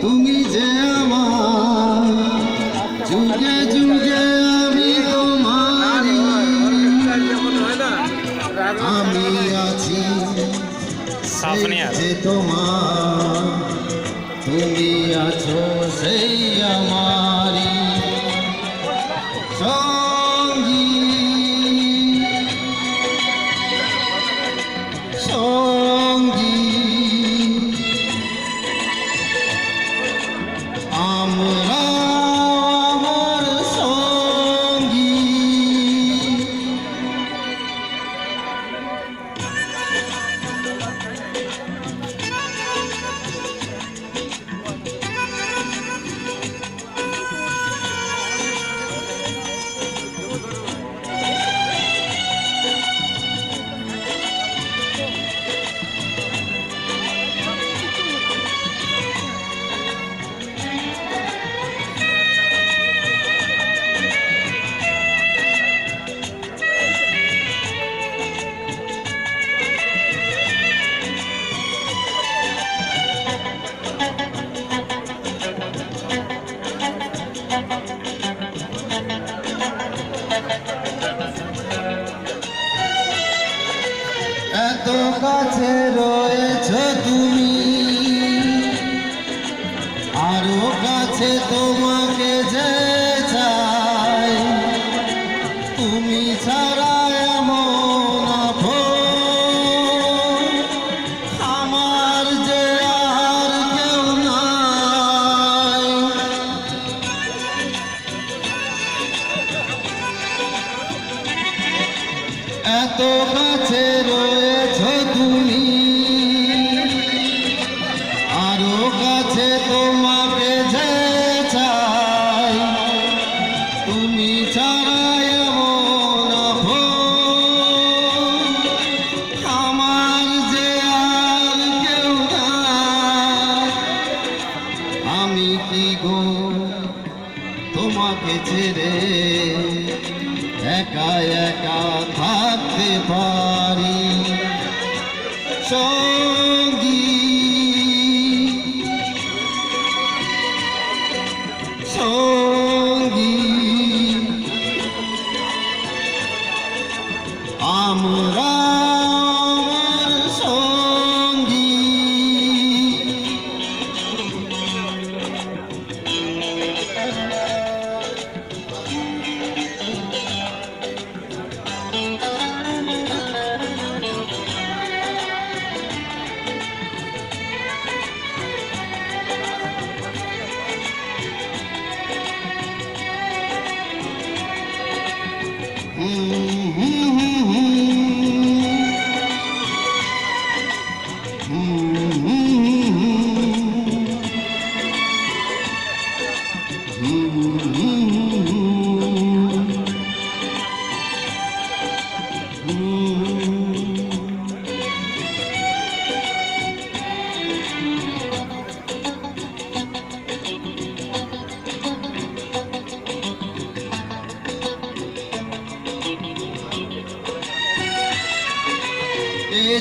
তুমি যে আমার যুগে যুগে আমি তোমারি আমি আছি যে তোমার তুমি আছো সেই আমারি সঙ্গী সঙ্গী আমরা আমার সঙ্গী এত কাছে রয়েছ তুমি আরো কাছে তোমাকে যে চাই তুমি ছাড়া এমন আপন আমার যে আর কেউ নাই এত কাছে রয়েছ তুমি আরো কাছে তোমাকে যে চাই তুমি ছাড়া এমন আপন আমার যে আর কেউ নাই আমি কি গো তোমাকে ছেড়ে একা একা থাকতে পারি সঙ্গী সঙ্গী আমরা আমার সঙ্গী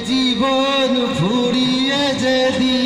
জীবন ফুরিয়ে যেদিন